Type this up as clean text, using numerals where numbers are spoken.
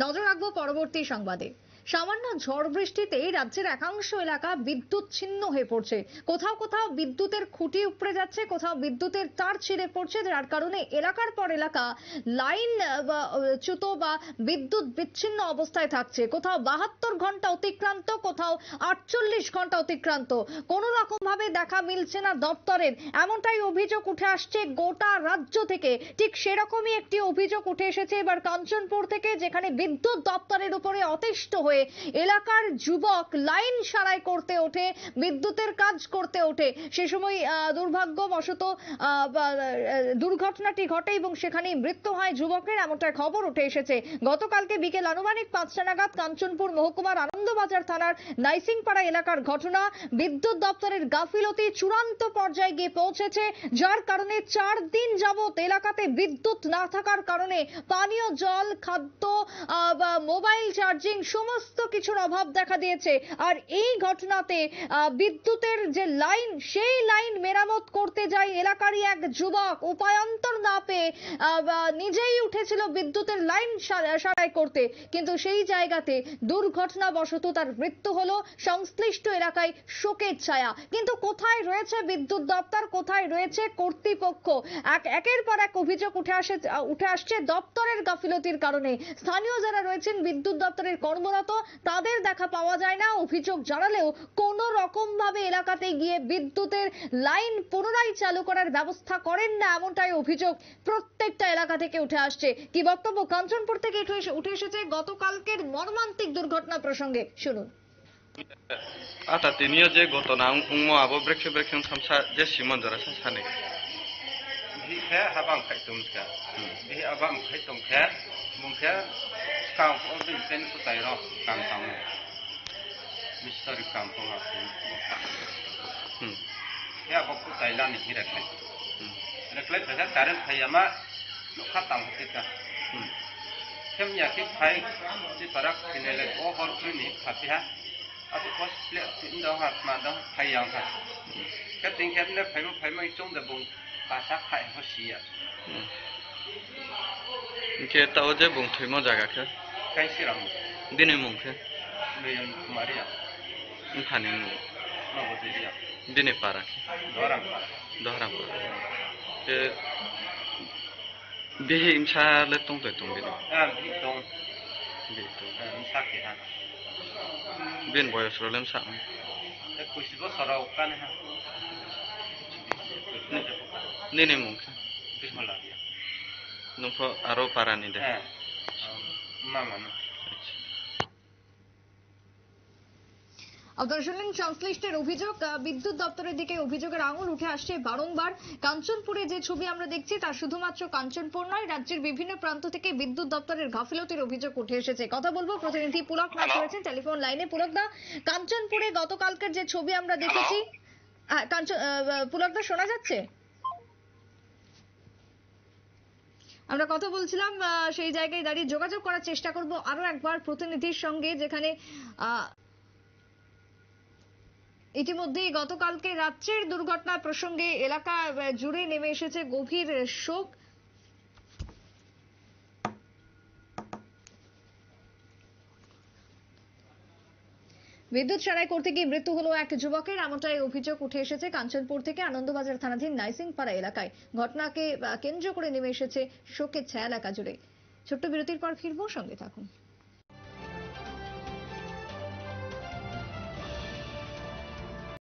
নজর রাখবো পরবর্তী সংবাদে। সামান্য ঝড় বৃষ্টিতেই রাজ্যের একাংশ এলাকা বিদ্যুৎ ছিন্ন হয়ে পড়ছে। কোথাও কোথাও বিদ্যুতের খুঁটি উপড়ে যাচ্ছে, কোথাও বিদ্যুতের তার ছিঁড়ে পড়ছে, যার কারণে এলাকার পর এলাকা লাইন চ্যুত বা বিদ্যুৎ বিচ্ছিন্ন অবস্থায় থাকছে। কোথাও 72 ঘন্টা অতিক্রান্ত, কোথাও 48 ঘন্টা অতিক্রান্ত। কোনো রকম ভাবে দেখা মিলছে না দপ্তরের, এমনটাই অভিযোগ উঠে আসছে গোটা রাজ্য থেকে। ঠিক সেরকমই একটি অভিযোগ উঠে এসেছে এবার কাঞ্চনপুর থেকে, যেখানে বিদ্যুৎ দপ্তরের উপরে অতিষ্ঠ হয়ে এলাকার যুবক লাইন সারাই করতে ওঠে, বিদ্যুতের কাজ করতে ওঠে। সে সময় দুর্ভাগ্যবশত দুর্ঘটনাটি ঘটে এবং সেখানেই মৃত্যু হয় যুবকের, এমনটা খবর উঠে এসেছে। গতকালকে বিকেল আনুমানিক 5টা নাগাদ কাঞ্চনপুর মহকুমার আনন্দবাজার থানার নাইসিংপাড়া এলাকার ঘটনা। বিদ্যুৎ দপ্তরের গাফিলতি চূড়ান্ত পর্যায়ে গিয়ে পৌঁছেছে, যার কারণে 4 দিন যাবত এলাকাতে বিদ্যুৎ না থাকার কারণে পানীয় জল, খাদ্য, মোবাইল চার্জিং সমস্ত কিছুর অভাব দেখা দিয়েছে। আর এই ঘটনাতে বিদ্যুতের যে লাইন, সেই লাইন মেরামত করতে যায় এলাকারই এক যুবক। উপায়ন্তর না পেয়ে নিজেই উঠেছিল বিদ্যুতের লাইন সারাই করতে, কিন্তু সেই জায়গাতে দুর্ঘটনাবশত তার মৃত্যু হলো। সংশ্লিষ্ট এলাকায় শোকের ছায়া। কিন্তু কোথায় রয়েছে বিদ্যুৎ দপ্তর, কোথায় রয়েছে কর্তৃপক্ষ? একের পর এক অভিযোগ উঠে আসছে দপ্তরের গাফিলতির কারণে। স্থানীয় যারা রয়েছেন বিদ্যুৎ দপ্তরের কর্মরত, তাদের দেখা পাওয়া যায় না। অভিযোগ জানালেও কোন রকম ভাবে এলাকাতে গিয়ে বিদ্যুতের লাইন পুনরায় চালু করার ব্যবস্থা করেন না, এমনটাই অভিযোগ প্রত্যেকটা এলাকা থেকে উঠে আসছে। কি বক্তব্য কাঞ্চনপুর থেকে উঠে এসেছে গতকালকের মর্মান্তিক দুর্ঘটনা প্রসঙ্গে, শুনুন। Ata tinio je gotona ungmo abo brekhe thamsa je simon jara sa sane bi kha habang khaitum kha bi abam khaitum kha mung kha kaw ko bin pen ko tai ro kam tam mystery kam ko ha ya ko ko tai la ni hirakle rakle kha taran khayama no khatam hote ka kem ya ki khai ji parak kinele ko hor ki ni khatia Aku pas lihat tin dah hat mana hayang hat. Keting kerana payung jong dah bung pasak hai hosia. ke tao je bung thimo jaga kha Kai siram. dine mung kha Leon Maria. khane mu No bodia. dine para Dorang. ke behe imsa le tong bino Bitong. Sakit ha. bin boyos rolem sa Kusibo sarau kan ha. dine mung kha Bismillah. nungpo aro para ni de Mama no. আপনারা শুনলেন সংশ্লিষ্টের অভিযোগ। বিদ্যুৎ দপ্তরের দিকে অভিযোগের আঙুল উঠে আসছে বারংবার। কাঞ্চনপুরে যে ছবি আমরা দেখছি তা শুধুমাত্র কাঞ্চনপুর নয়, রাজ্যের বিভিন্ন প্রান্ত থেকে বিদ্যুৎ দপ্তরের গাফিলতির অভিযোগ উঠে এসেছে। কথা বলবো প্রতিনিধি পুলক নাথ রয়েছেন টেলিফোন লাইনে। পুলকদা, কাঞ্চনপুরে গতকালকের যে ছবি আমরা দেখেছি, পুলকদা শোনা যাচ্ছে? আমরা কথা বলছিলাম, সেই জায়গায় দাঁড়িয়ে যোগাযোগ করার চেষ্টা করব আরো একবার প্রতিনিধির সঙ্গে, যেখানে ইতিমধ্যেই গতকালকে রাত্রের দুর্ঘটনা প্রসঙ্গে এলাকা জুড়ে নেমে এসেছে গভীর শোক। বিদ্যুৎ সারাই করতে গিয়ে মৃত্যু হলো এক যুবকের, এমনটাই অভিযোগ উঠে এসেছে কাঞ্চনপুর থেকে আনন্দবাজার থানাধীন নাইসিংপাড়া এলাকায়। ঘটনাকে কেন্দ্র করে নেমে এসেছে শোকের ছায়া এলাকা জুড়ে। ছোট্ট বিরতির পর ফিরবো, সঙ্গে থাকুন।